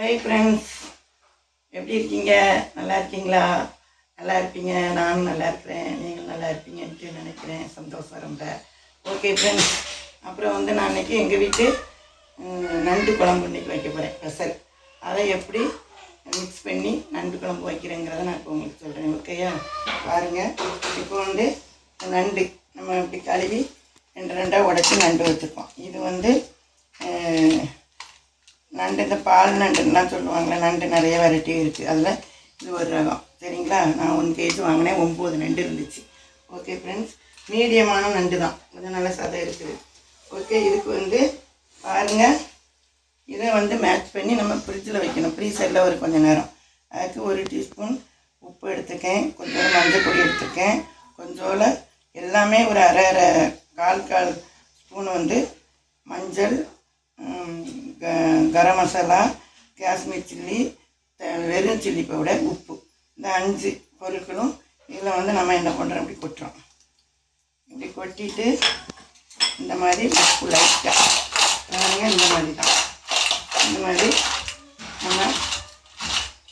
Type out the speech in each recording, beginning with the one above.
Hi friends, எப்படி இருக்கீங்க? நல்லா இருக்கீங்களா? நல்லா இருப்பீங்க. நானும் நல்லா இருக்கிறேன். நீங்களும் நல்லா இருப்பீங்கன்ட்டு நினைக்கிறேன். சந்தோஷம் ரொம்ப. ஓகே ஃப்ரெண்ட்ஸ், அப்புறம் நான் இன்றைக்கி எங்கள் வீட்டு நண்டு குழம்பு இன்றைக்கி வைக்க போகிறேன். ஸ்பெஷல். அதை எப்படி மிக்ஸ் பண்ணி நண்டு குழம்பு வைக்கிறேங்கிறத நான் இப்போ உங்களுக்கு சொல்கிறேன். ஓகேயா? பாருங்கள். இப்போ நண்டு நம்ம இப்படி கழுவி ரெண்டாக உடச்சி நண்டு வச்சுருக்கோம். இது நண்டு இந்த பால் நண்டுலாம் சொல்லுவாங்களே, நண்டு நிறைய வெரைட்டி இருக்குது. அதில் இது ஒரு ரகம். சரிங்களா? நான் 1 கேஜி வாங்கினேன். 9 நண்டு இருந்துச்சு. ஓகே ஃப்ரெண்ட்ஸ், மீடியமான நண்டு தான், கொஞ்சம் நல்ல சதை இருக்குது. ஓகே, இதுக்கு பாருங்கள், இதை மேட்ச் பண்ணி நம்ம ஃப்ரிட்ஜில் வைக்கணும், ஃப்ரீசரில் ஒரு கொஞ்சம் நேரம். அதுக்கு 1 டீஸ்பூன் உப்பு எடுத்துக்கேன், கொஞ்சோண்டு மஞ்சள் பொடி எடுத்துக்கேன், கொஞ்சோண்டு எல்லாமே ஒரு அரை கால் ஸ்பூன் மஞ்சள், கரம் மசாலா, காஷ்மீர் சில்லி, வெறும் சில்லி பவுடர், உப்பு, இந்த 5 பொருட்களும் இதில் நம்ம என்ன பண்ணுறோம், இப்படி கொட்டுறோம். இப்படி கொட்டிட்டு இந்த மாதிரி உப்பு லைட்டாக இந்த மாதிரி தான், இந்த மாதிரி நம்ம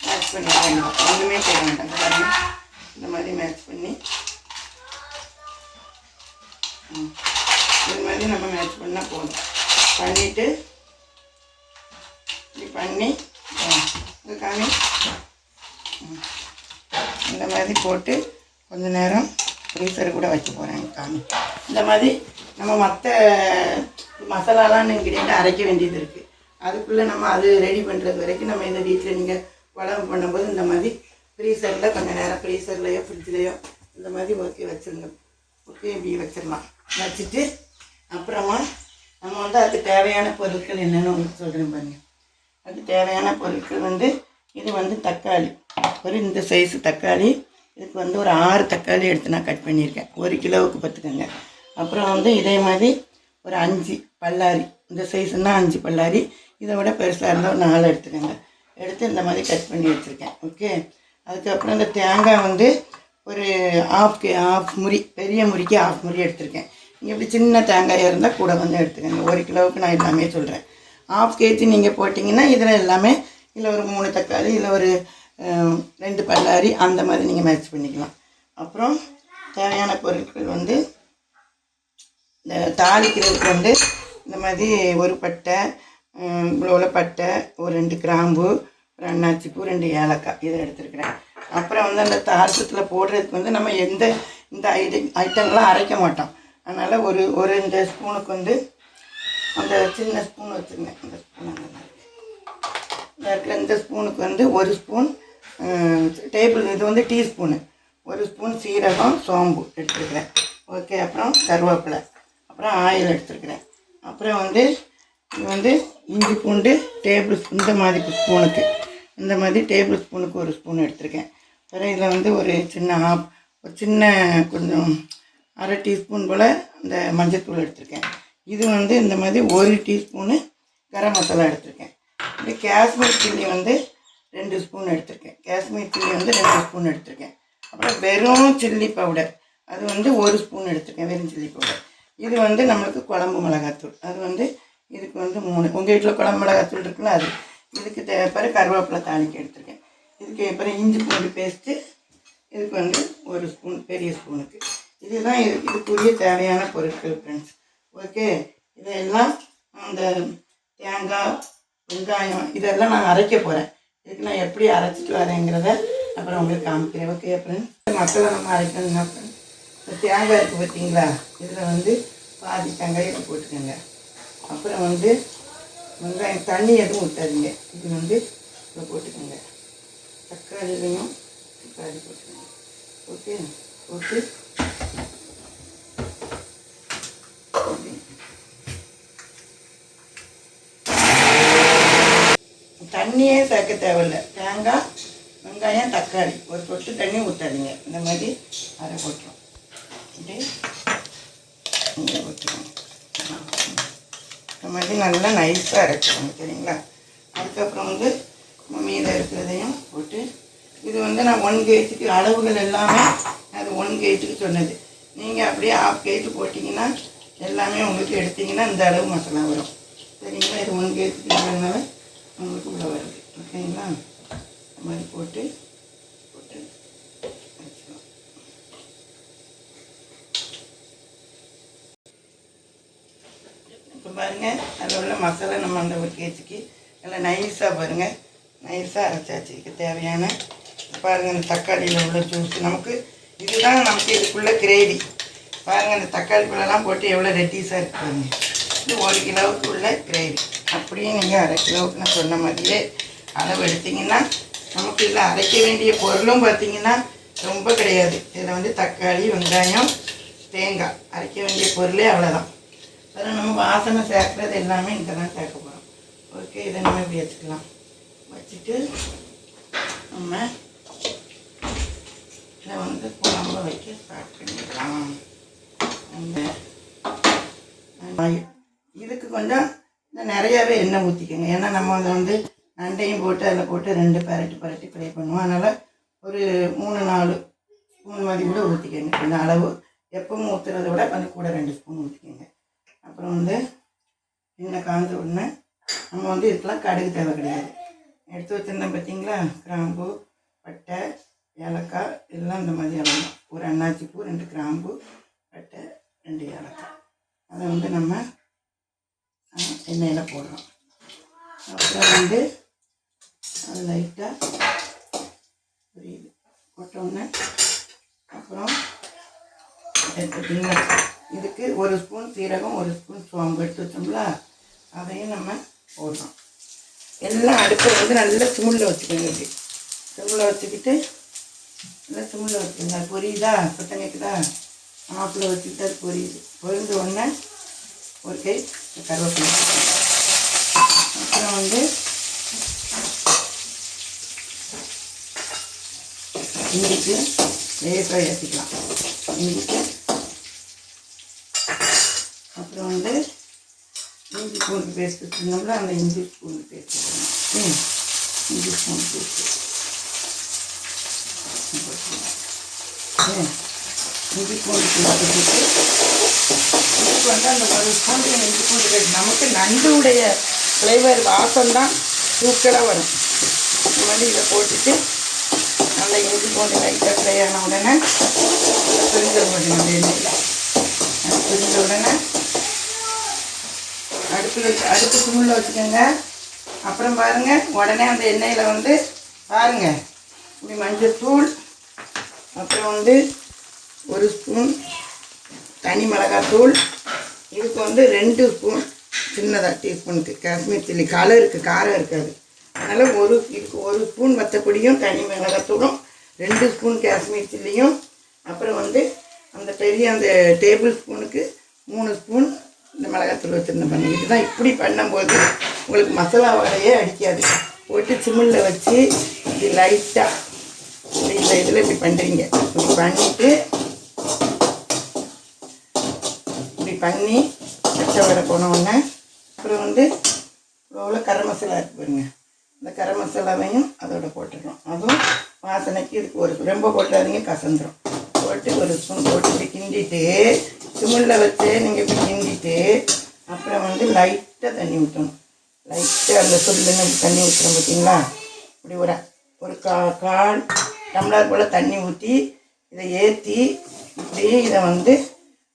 மேட்ச் பண்ணி வேண்டாம், ஒன்றுமே செய்ய வேண்டாம். பாருங்க, இந்த மாதிரி மேட்ச் பண்ணி இது மாதிரி நம்ம மேட்ச் பண்ணால் போதும். பண்ணிவிட்டு இப்படி பண்ணி காமி இந்த மாதிரி போட்டு கொஞ்சம் நேரம் ஃப்ரீசர் கூட வைக்க போகிறேன். காமி இந்த மாதிரி நம்ம மற்ற மசாலாலாம் இன்க்ரீடியன்ட் அரைக்க வேண்டியது இருக்குது. அதுக்குள்ளே நம்ம அது ரெடி பண்ணுறது வரைக்கும் நம்ம இந்த வீட்டில் நீங்கள் குழம்பு பண்ணும்போது இந்த மாதிரி ஃப்ரீசரில் கொஞ்சம் நேரம் ஃப்ரீசர்லேயோ ஃப்ரிட்ஜ்லேயோ இந்த மாதிரி ஓகே வச்சுருங்க. ஓகே, இப்படி வச்சிடலாம். வச்சுட்டு அப்புறமா நம்ம அதுக்கு தேவையான பொருட்கள் என்னென்னு உங்களுக்கு சொல்கிறேன் பாருங்கள். அதுக்கு தேவையான பொருட்கள் இது தக்காளி, இந்த சைஸு தக்காளி. இதுக்கு ஒரு 6 தக்காளி எடுத்து நான் கட் பண்ணியிருக்கேன். 1 கிலோவுக்கு பார்த்துக்கோங்க. அப்புறம் இதே மாதிரி ஒரு 5 பல்லாரி, இந்த சைஸுன்னா 5 பல்லாரி. இதை விட பெருசாக இருந்தால் ஒரு 4 எடுத்துக்கோங்க. எடுத்து இந்த மாதிரி கட் பண்ணி வச்சுருக்கேன். ஓகே, அதுக்கப்புறம் இந்த தேங்காய் ஒரு ஆஃப் முறி, பெரிய முறிக்கு 1/2 முறி எடுத்திருக்கேன். நீங்கள் இப்படி சின்ன தேங்காயாக இருந்தால் கூட எடுத்துக்கோங்க. 1 கிலோவுக்கு நான் எல்லாமே சொல்கிறேன். 1/2 கேஜி நீங்கள் போட்டிங்கன்னா இதில் எல்லாமே, இல்லை ஒரு 3 தக்காளி, இல்லை ஒரு 2 பல்லாரி, அந்த மாதிரி நீங்கள் மேட்ச் பண்ணிக்கலாம். அப்புறம் தேவையான பொருட்கள் இந்த தாளிக்கிறதுக்கு இந்த மாதிரி ஒரு பட்டை, இவ்வளோ பட்டை, ஒரு 2 கிராம்பு, ஒரு அன்னாச்சிப்பூ, 2 ஏலக்காய், இதை எடுத்துருக்கிறேன். அப்புறம் அந்த தாளிசத்தில் போடுறதுக்கு நம்ம இந்த ஐட்டங்கள்லாம் அரைக்க மாட்டோம். அதனால் ஒரு இந்த ஸ்பூனுக்கு அந்த சின்ன ஸ்பூன் வச்சுருந்தேன். இந்த ஸ்பூன் அந்த இருக்கிற இந்த ஸ்பூனுக்கு 1 ஸ்பூன் டேபிள், இது டீஸ்பூனு, 1 ஸ்பூன் சீரகம், சோம்பு எடுத்துருக்கிறேன். ஓகே, அப்புறம் கருவேப்பிலை, அப்புறம் ஆயில் எடுத்துருக்கிறேன். அப்புறம் இது இஞ்சி பூண்டு டேபிள் ஸ்பூன், இந்த மாதிரி டேபிள் ஸ்பூனுக்கு 1 ஸ்பூன் எடுத்துருக்கேன். அப்புறம் இதில் ஒரு சின்ன கொஞ்சம் அரை டீஸ்பூன் போல் இந்த மஞ்சள்தூள் எடுத்திருக்கேன். இது இந்த மாதிரி 1 டீஸ்பூனு கரம் மசாலா எடுத்திருக்கேன். இந்த காஷ்மீர் சில்லி 2 ஸ்பூன் எடுத்திருக்கேன். காஷ்மீர் சில்லி 2 ஸ்பூன் எடுத்திருக்கேன். அப்புறம் வெறும் சில்லி பவுடர், அது 1 ஸ்பூன் எடுத்திருக்கேன், வெறும் சில்லி பவுடர். இது நம்மளுக்கு குழம்பு மிளகாத்தூள், அது இதுக்கு 3. உங்கள் வீட்டில் குழம்பு மிளகாத்தூள் இருக்குல்ல, அது. இதுக்கு தேவைப்படுற கருவேப்பிலை தாளிக்கு எடுத்திருக்கேன். இதுக்கு அப்புறம் இஞ்சி பூண்டு பேஸ்ட்டு, இதுக்கு 1 ஸ்பூன், பெரிய ஸ்பூனுக்கு. இதுதான் இதுக்குரிய தேவையான பொருட்கள் ஃப்ரெண்ட்ஸ். ஓகே, இதெல்லாம் அந்த தேங்காய், வெங்காயம், இதெல்லாம் நான் அரைக்க போகிறேன். இதுக்கு நான் எப்படி அரைச்சிட்டு வரேங்கிறத அப்புறம் உங்களுக்கு காமிக்கிறேன். ஓகே ஃப்ரெண்ட்ஸ், மசாலா நம்ம அரைக்கணும்னா ஃப்ரெண்ட்ஸ், இந்த தேங்காய் இருக்குது பார்த்தீங்களா, இதில் பாதி தேங்காயை போட்டுக்கோங்க. அப்புறம் வெங்காயம் தண்ணி எதுவும் ஊற்றாதீங்க. இது இதில் போட்டுக்கோங்க. தக்காளிலையும் தக்காளி போட்டுக்கோங்க. ஓகே, போட்டு தண்ணியே சேர்க்க தேவையில்லை. தேங்காய், வெங்காயம், தக்காளி, ஒரு சொட்டு தண்ணி ஊற்றாதீங்க. இந்த மாதிரி அதை போட்டுரும். இப்படி இங்கே போட்டுருவோம். இந்த மாதிரி நல்லா நைஸாக அரைச்சிக்கோங்க. சரிங்களா? அதுக்கப்புறம் மீதம் இருக்கிறதையும் போட்டு, இது நான் 1 கேஜிக்கு அளவுகள் எல்லாமே அது 1 கேஜிக்கு சொன்னது. நீங்கள் அப்படியே 1/2 கேஜி போட்டிங்கன்னா எல்லாமே உங்களுக்கு எடுத்திங்கன்னா இந்த அளவு மசாலா வரும். சரிங்களா? இது 1 கேஜிக்கு இல்லைனால உங்களுக்கு உள்ள வருது. ஓகேங்களா? இந்த மாதிரி போட்டு போட்டு வச்சுக்கலாம். இப்போ பாருங்கள், அதில் உள்ள மசாலா நம்ம அந்த ஒரு கேஜிக்கு நல்லா நைஸாக பாருங்கள், நைஸாக அரைச்சாச்சு. இதுக்கு தேவையான பாருங்கள், இந்த தக்காளியில் உள்ள ஜூஸ் நமக்கு இதுதான் நமக்கு இதுக்குள்ளே கிரேவி. பாருங்கள், இந்த தக்காளி பழம்லாம் போட்டு எவ்வளோ ரெட்டிஸாக இருக்குங்க. இது 1 கிலோவுக்கு உள்ள கிரேவி. அப்படியே நீங்கள் அரை கிலோவுக்கு நான் சொன்ன மாதிரியே அளவு எடுத்திங்கன்னா நமக்கு இதில் அரைக்க வேண்டிய பொருளும் பார்த்திங்கன்னா ரொம்ப கிடையாது. இதில் வந்து தக்காளி, வெங்காயம், தேங்காய் அரைக்க வேண்டிய பொருளே அவ்வளோதான். அதில் நம்ம வாசனை சேர்க்குறது எல்லாமே இங்கே தான் சேர்க்க போகிறோம். ஓகே, இதை நம்ம இப்படி வச்சுக்கலாம். வச்சுட்டு நம்ம இதை வந்து குழம்பு வைக்க ஸ்டார்ட் பண்ணிக்கலாம். இதுக்கு கொஞ்சம் நிறையாவே எண்ணெய் ஊற்றிக்கோங்க. ஏன்னா நம்ம அதை வந்து நண்டையும் போட்டு அதில் போட்டு 2 பரட்டி ஃப்ரை பண்ணுவோம். அதனால் ஒரு 3-4 ஸ்பூன் மாதிரி கூட ஊற்றிக்கோங்க. இந்த அளவு எப்பவும் ஊற்றுறத விட கொஞ்சம் கூட 2 ஸ்பூன் ஊற்றிக்கோங்க. அப்புறம் வந்து எண்ணெய் காஞ்ச உடனே நம்ம வந்து இதுக்கெலாம் கடுகு தேவை கிடையாது. எடுத்து வச்சுருந்தோம் பார்த்தீங்களா, கிராம்பு, பட்டை, ஏலக்காய் எல்லாம் இந்த மாதிரி அளவு. ஒரு அன்னாச்சி பூ, 2 கிராம்பு, பட்டை, 2 ஏலக்காய். அதை வந்து நம்ம எண்ணெயில் போடுறோம். அப்புறம் வந்து அது லைட்டாக புரியுது போட்டோன்னே அப்புறம் எடுத்துட்டிங்கன்னா இதுக்கு 1 ஸ்பூன் சீரகம், 1 ஸ்பூன் சோம்பு எடுத்து வச்சோம்ல, அதையும் நம்ம போடுறோம். எல்லாம் அடுப்பில் வந்து நல்லா சிம்மில் வச்சுக்கோங்க. இப்படி சிம்மில் வச்சுக்கிட்டு நல்லா சிம்மில் வச்சுக்கோங்க. அது பொரியுதா, சத்தம் கேட்குதா? ஆப்பில் வச்சுக்கிட்டு அது பொரியுது. பொரிஞ்ச உடனே ஒரு கை கருவேப்பிலை. அப்புறம் வந்து இஞ்சிக்கு லேசாக ஏற்றிக்கலாம். இஞ்சிக்கு அப்புறம் வந்து இஞ்சி பூண்டு பேஸ்ட் வச்சுருந்தோம்ல, அந்த இஞ்சி பூண்டு பேஸ்ட் இஞ்சி பூண்டு பேஸ்ட்டு இஞ்சி பூண்டு பேஸ்ட்டு போட்டு இதுக்கு வந்து அந்த 1 ஸ்பூன் இஞ்சி பூண்டு பேஸ்ட் நமக்கு நண்டுடைய ஃப்ளேவர் வாசம் தான் தூக்கலாக வரும். இந்த மாதிரி இதை போட்டுட்டு நல்லா இஞ்சி பூண்டு லைட்டாக ஃப்ரை ஆன உடனே பிரிஞ்ச உடனே அந்த எண்ணெயில் பிரிஞ்ச உடனே அடுப்பு சிம்மில் வச்சுக்கோங்க. அப்புறம் பாருங்கள், உடனே அந்த எண்ணெயில் வந்து பாருங்கள் இப்படி மஞ்சள் தூள், அப்புறம் வந்து 1 ஸ்பூன் தனி மிளகாத்தூள், இதுக்கு வந்து 2 ஸ்பூன் சின்னதாக டீஸ்பூனுக்கு காஷ்மீர் சில்லி கலருக்கு காரம் இருக்காது. அதனால் இதுக்கு 1 ஸ்பூன் வத்தப்பொடியும் தனி மிளகாத்தூளும் 2 ஸ்பூன் காஷ்மீர் சில்லியும், அப்புறம் வந்து அந்த பெரிய அந்த டேபிள் ஸ்பூனுக்கு 3 ஸ்பூன் இந்த மிளகாத்தூள் வச்சுருந்தேன். பண்ணி இதுதான் இப்படி பண்ணும்போது உங்களுக்கு மசாலா வாடையே அடிக்காது. போட்டு சிம்மில் வச்சு இப்படி லைட்டாக இந்த இதில் இப்படி பண்ணுறீங்க. இப்படி பண்ணிவிட்டு இப்படி பண்ணி பச்சை வடை போனோடனே அப்புறம் வந்து இவ்வளோ கரம் மசாலா இருக்குது பாருங்க, இந்த கரம் மசாலாவையும் அதோட போட்டுடுறோம். அதுவும் வாசனைக்கு இதுக்கு ரொம்ப போட்டாதீங்க, கசந்துடும். போட்டு 1 ஸ்பூன் போட்டு இப்படி கிண்டிட்டு சிம்மில் வச்சு நீங்கள் இப்படி கிண்டிட்டு அப்புறம் வந்து லைட்டாக தண்ணி ஊற்றணும். லைட்டாக அந்த சொல்லுன்னு தண்ணி ஊற்றுறோம் பார்த்தீங்களா, இப்படி ஒரு கால் டம்ளர் போல் தண்ணி ஊற்றி இதை ஏற்றி இப்படி இதை வந்து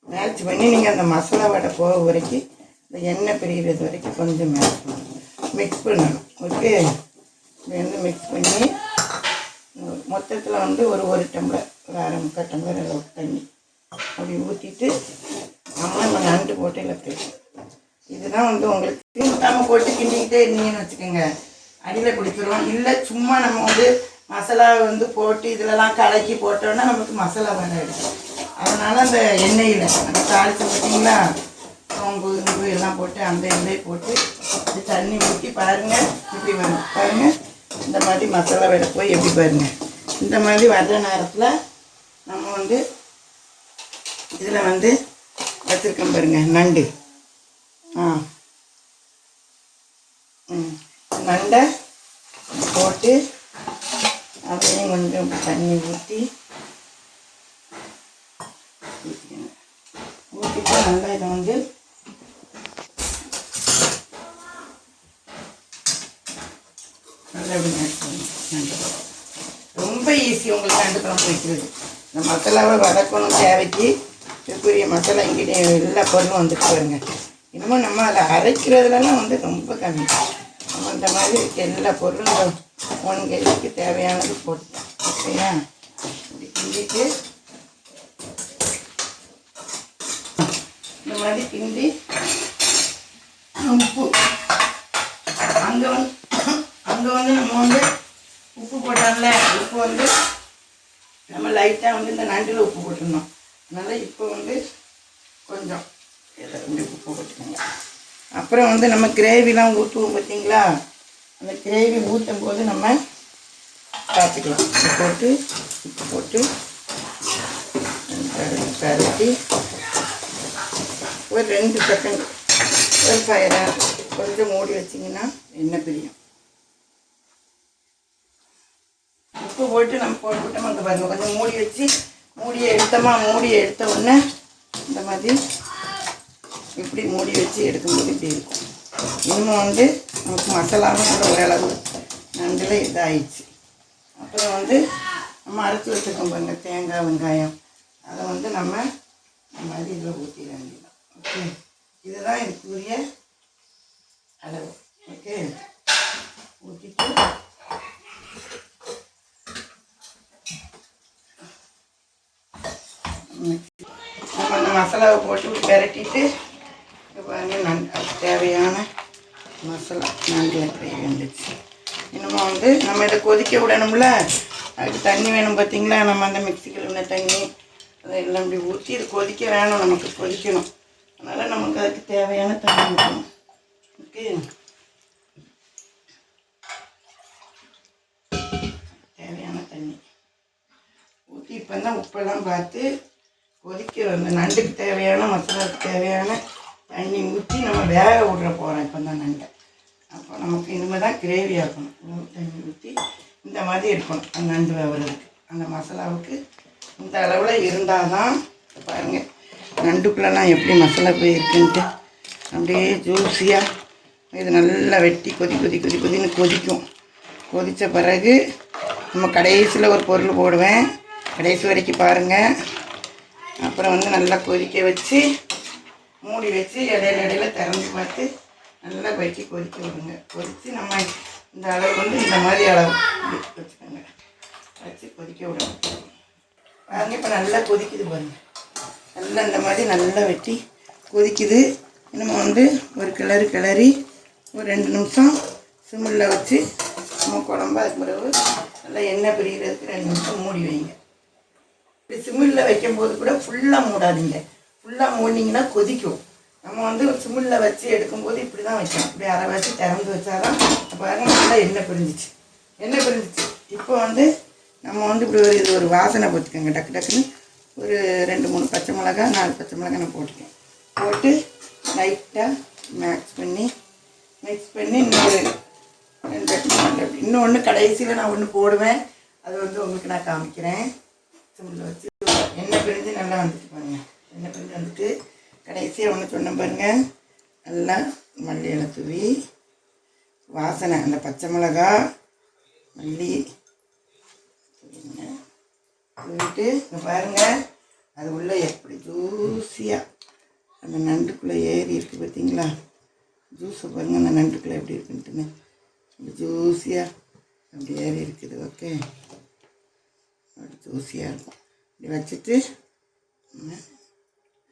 மேட்ச் பண்ணி நீங்கள் அந்த மசாலா வடை போக வரைக்கும் இந்த எண்ணெய் பிரிகிறது வரைக்கும் கொஞ்சம் மிக்ஸ் பண்ணணும். ஓகே, இதை வந்து மிக்ஸ் பண்ணி மொத்தத்தில் வந்து ஒரு டம்ளர், ஒரு 1/4 டம்ளர் அளவுக்கு தண்ணி அப்படி ஊற்றிட்டு நம்ம நண்டு போட்டு இல்லை பேசும். இதுதான் வந்து உங்களுக்கு நம்ம போட்டு கிண்டிக்கிட்டே இருந்தீங்கன்னு வச்சுக்கோங்க, அடியில் பிடிச்சிரும். இல்லை சும்மா நம்ம வந்து மசாலா வந்து போட்டு இதிலலாம் கலக்கி போட்டோன்னா நமக்கு மசாலா வடை எடுக்கும். அதனால் அந்த எண்ணெயில் அந்த தாளித்து பார்த்தீங்களா, சோம்பு இம்பு எல்லாம் போட்டு அந்த எண்ணெய் போட்டு இப்படி தண்ணி ஊற்றி பாருங்கள், இப்படி வரும் பாருங்கள். இந்த மாதிரி மசாலா வடை போய் எப்படி பாருங்கள். இந்த மாதிரி வர்ற நேரத்தில் நம்ம வந்து இதில் வந்து வச்சுருக்கோம் பாருங்கள் நண்டு. நண்டை போட்டு அதையும் கொஞ்சம் தண்ணி ஊற்றிட்டு நல்லா இதை வந்து நல்லா இப்படி மேக்ஸ் பண்ணணும். நண்டு குழம்பு ரொம்ப ஈஸி உங்களுக்கு நண்டு குழம்பு வைக்கிறது. இந்த மசாலாவை வதக்கணும் தேவைக்கு. இதுக்குரிய மசாலா இன்கிரிடியன் எல்லா பொருளும் வந்துட்டு பாருங்க. இன்னமும் நம்ம அதை அரைக்கிறதுலாம் வந்து ரொம்ப கம்மி. நம்ம இந்த மாதிரி எல்லா பொருளும் 1 கேஜிக்கு தேவையானது போட்டுட்டோம். ஓகேயா? இப்படி கிண்டிட்டு இந்த மாதிரி கிண்டி உப்பு அங்கே வந்து நம்ம வந்து உப்பு போட்டோம்ல, உப்பு வந்து நம்ம லைட்டாக வந்து இந்த நண்டில் உப்பு போட்டுருந்தோம். அதனால் இப்போ வந்து கொஞ்சம் ரெண்டு உப்பு போட்டுக்கோங்க. அப்புறம் வந்து நம்ம கிரேவிலாம் ஊற்றுவோம் பார்த்தீங்களா, அந்த கிரேவி ஊற்றும் போது நம்ம பார்த்துக்கலாம். உப்பு போட்டு பரட்டி ஒரு 2 செகண்ட் ஒரு ஃபயரை கொஞ்சம் மூடி வச்சிங்கன்னா எண்ணெய் பிரியும். உப்பு போட்டு நம்ம போட்டுவிட்டோம். அங்கே பாருங்கள் கொஞ்சம் மூடி வச்சு மூடியை எடுத்த உடனே இந்த மாதிரி இப்படி மூடி வச்சு எடுக்கும்போது இப்படி இருக்கும். இன்னும் வந்து நமக்கு மசாலாவும் கூட ஓரளவு நண்டில் இதாகிடுச்சு. அப்புறம் வந்து நம்ம அரைச்சி வச்சுருக்கோம் பாருங்கள் தேங்காய் வெங்காயம், அதை வந்து நம்ம இந்த மாதிரி இதில் ஊற்றிட வேண்டியதான். ஓகே, இதுதான் இதுக்குரிய அளவு. ஓகே, ஊற்றிட்டு நம்ம அந்த மசாலாவை போட்டு பெரட்டிட்டு பாருங்க தேவையான மசாலா நண்டு கிரேவி வந்துச்சு. இன்னமும் வந்து நம்ம இதை கொதிக்க விடணும்ல, அதுக்கு தண்ணி வேணும் பார்த்தீங்களா. நம்ம அந்த மிக்சிக்கில் உள்ள தண்ணி அதெல்லாம் இப்படி ஊற்றி இது கொதிக்க வேணும், நமக்கு கொதிக்கணும். அதனால் நமக்கு அதுக்கு தேவையான தண்ணி ஊற்றணும். ஓகே, தேவையான தண்ணி ஊற்றி இப்போ தான் உப்பெல்லாம் பார்த்து கொதிக்க அந்த நண்டுக்கு தேவையான மசாலாவுக்கு தேவையான தண்ணி ஊற்றி நம்ம வேக விட்ற போகிறோம். இப்போ தான் நண்டை அப்போ நமக்கு இனிமேல் தான் கிரேவி ஆக்கணும். தண்ணி ஊற்றி இந்த மாதிரி இருக்கணும் அந்த நண்டு வேகிறதுக்கு. அந்த மசாலாவுக்கு இந்த அளவில் இருந்தால் தான் பாருங்கள் நண்டுக்குள்ளெல்லாம் எப்படி மசாலா போய் இருக்குன்ட்டு அப்படியே ஜூஸியாக இது நல்லா வெட்டி கொதின்னு கொதிக்கும். கொதித்த பிறகு நம்ம கடைசியில் ஒரு பொருள் போடுவேன், கடைசி வரைக்கும் பாருங்கள். அப்புறம் வந்து நல்லா கொதிக்க வச்சு மூடி வச்சு இடையில திறந்து பார்த்து நல்லா கொதிக்க விடுங்க. கொதித்து நம்ம இந்த அளவு வந்து இந்த மாதிரி அளவு வச்சுக்கோங்க, வச்சு கொதிக்க விடணும். பாருங்க இப்போ நல்லா கொதிக்குது பாருங்கள். நல்லா இந்த மாதிரி நல்லா வெட்டி கொதிக்குது. நம்ம வந்து ஒரு கிளறி ஒரு 2 நிமிஷம் சிம்மில் வச்சு நம்ம குழம்பு அதுக்கு பிறகு நல்லா எண்ணெய் பிரிகிறதுக்கு 2 நிமிஷம் மூடி வைங்க. இப்படி சிம்மில் வைக்கும்போது கூட ஃபுல்லாக மூடாதீங்க. ஃபுல்லாக மூடினீங்கன்னா கொதிக்கும். நம்ம வந்து சிம்மில் வச்சு எடுக்கும்போது இப்படி தான் வைக்கணும். இப்படி அரை வச்சு திறந்து வச்சாதான் பாருங்கள் நல்லா எண்ணெய் பிரிஞ்சிச்சு. இப்போ வந்து நம்ம வந்து இப்படி இது ஒரு வாசனை போட்டுக்கோங்க. டக்குன்னு ஒரு 2-3 பச்சை மிளகா 4 பச்சை மிளகா நான் போட்டுக்கேன். போட்டு லைட்டாக மிக்ஸ் பண்ணி இன்னொன்று கடைசியில் நான் ஒன்று போடுவேன். அது வந்து உங்களுக்கு நான் காமிக்கிறேன். சிம்மில் வச்சு எண்ணெய் பிரிஞ்சு நல்லா வந்துட்டு பாருங்கள். எண்ணெய் பிரிஞ்சு வந்துட்டு கடைசியாக ஒன்று சொன்ன பாருங்கள். நல்லா மல்லி இலை தூவி வாசனை அந்த பச்சை மிளகா மல்லி தூவிட்டு இங்கே பாருங்கள் அது உள்ளே எப்படி ஜூஸியாக அந்த நண்டுக்குள்ளே ஏறி இருக்குது பார்த்தீங்களா. ஜூஸை பாருங்கள் அந்த நண்டுக்குள்ளே எப்படி இருக்குன்ட்டுன்னு அப்படி ஜூஸியாக அப்படி ஏறி இருக்குது. ஓகே, அப்படி ஜூஸியாக இருக்கும். இப்படி வச்சுட்டு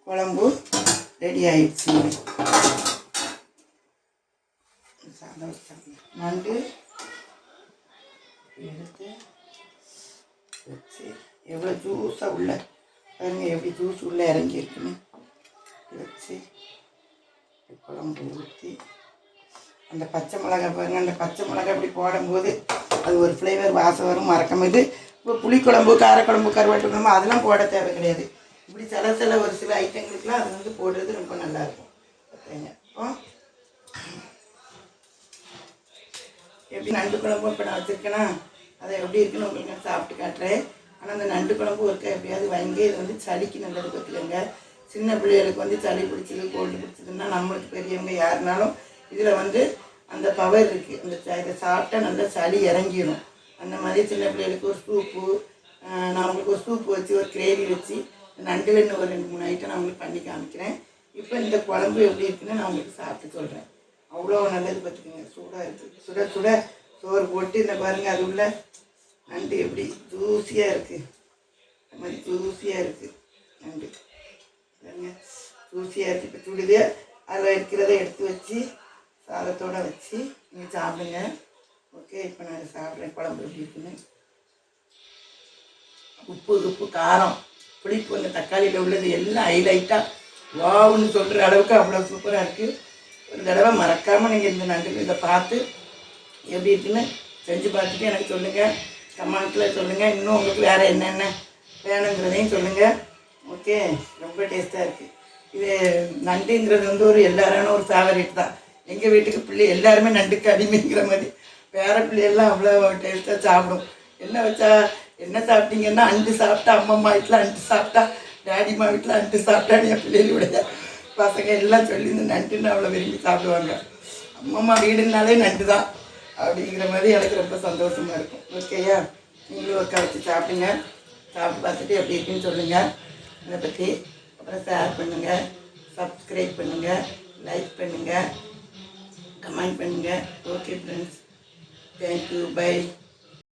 குழம்பு ரெடி ஆயிடுச்சு. சாதம் நண்டு எடுத்து வச்சு எவ்வளோ ஜூஸாக உள்ள பாருங்கள், எப்படி ஜூஸ் உள்ளே இறங்கியிருக்குன்னு வச்சு குழம்பு ஊற்றி அந்த பச்சை மிளகா பாருங்கள். அந்த பச்சை மிளகா இப்படி போடும்போது அது ஒரு ஃப்ளேவர் வாசம் வரும். மறக்காம இது இப்போ புளிக்குழம்பு காரக்குழம்பு கருவாட்டு குழம்பு அதெல்லாம் போட தேவை கிடையாது. இப்படி சில ஒரு சில ஐட்டங்களுக்குலாம் அது வந்து போடுறது ரொம்ப நல்லாயிருக்கும். பார்த்தீங்க இப்போ எப்படி நண்டு குழம்பு இப்போ நான் வச்சுருக்கேன்னா அதை எப்படி இருக்குன்னு உங்களுக்கு நான் சாப்பிட்டு காட்டுறேன். ஆனால் அந்த நண்டு குழம்பு ஒருக்கா எப்படியாவது வைங்க. இது வந்து சளிக்கு நல்லது பார்த்துக்கோங்க. சின்ன பிள்ளைகளுக்கு வந்து சளி பிடிச்சது கோல்டு பிடிச்சதுன்னா நம்மளுக்கு பெரியவங்க யாருனாலும் இதில் வந்து அந்த பவர் இருக்குது. இதை சாப்பிட்டா நல்லா சளி இறங்கிடும். அந்த மாதிரி சின்ன பிள்ளைகளுக்கு ஒரு சூப்பு, நான் உங்களுக்கு ஒரு சூப்பு வச்சு ஒரு கிரேவி வச்சு நண்டில் இன்னும் ஒரு 2 3 ஐட்டம் நான் உங்களுக்கு பண்ணி காமிக்கிறேன். இப்போ இந்த குழம்பு எப்படி இருக்குன்னு நான் உங்களுக்கு சாப்பிட்டு சொல்கிறேன். அவ்வளோ நல்லது பார்த்துக்குங்க. சூடாக இருக்குது. சுட சுட சோறு போட்டு இந்த பாருங்கள், அது உள்ள நண்டு எப்படி ஜூஸியாக இருக்குது. அது மாதிரி ஜூஸியாக இருக்குது நண்டு பாருங்க, ஜூஸியாக இருக்குது. இப்போ சுடுதே அதில் இருக்கிறத எடுத்து வச்சு சாதத்தோடு வச்சு நீங்கள் சாப்பிடுங்க. ஓகே, இப்போ நான் சாப்பிட்றேன். குழம்பு எப்படி இருக்குன்னு. உப்பு காரம் புளிப்பு அந்த தக்காளியில் உள்ளது எல்லாம் ஹைலைட்டாக வாவுன்னு சொல்கிற அளவுக்கு அவ்வளோ சூப்பராக இருக்குது. ஒரு தடவை மறக்காமல் நீங்கள் இந்த நண்டு இதை பார்த்து எப்படி இருக்குன்னு செஞ்சு பார்த்துட்டு எனக்கு சொல்லுங்கள். கமெண்ட்டில் சொல்லுங்கள். இன்னும் உங்களுக்கு வேறு என்னென்ன வேணுங்கிறதையும் சொல்லுங்கள். ஓகே, ரொம்ப டேஸ்ட்டாக இருக்குது. இது நண்டுங்கிறது வந்து ஒரு எல்லாரான ஒரு ஃபேவரேட் தான். எங்கள் வீட்டுக்கு பிள்ளை எல்லாருமே நண்டுக்கு அடிமைங்கிற மாதிரி. வேறு பிள்ளைகள்லாம் அவ்வளோ டேஸ்ட்டாக சாப்பிடும். என்ன வச்சா என்ன சாப்பிட்டீங்கன்னா, அண்டு சாப்பிட்டா அம்மம்மா வீட்டில் அண்டு சாப்பிட்டா, டேடிம்மா வீட்டில் அண்டு சாப்பிட்டான்னு என் பிள்ளைகளுடைய பசங்க எல்லாம் சொல்லி இந்த நண்டுன்னு அவ்வளோ விரும்பி சாப்பிடுவாங்க. அம்மம்மா வீடுனாலே நண்டு தான் அப்படிங்கிற மாதிரி எனக்கு ரொம்ப சந்தோஷமாக இருக்கும். ஓகேயா, நீங்களும் ஒர்க்கா வச்சு சாப்பிடுங்க. சாப்பிட்டு பார்த்துட்டு எப்படி இருக்குன்னு சொல்லுங்கள். இதை பற்றி அப்புறம் ஷேர் பண்ணுங்கள், சப்ஸ்கிரைப் பண்ணுங்கள், லைக் பண்ணுங்கள், கமெண்ட் பண்ணுங்கள். Okay friends, thank you, by.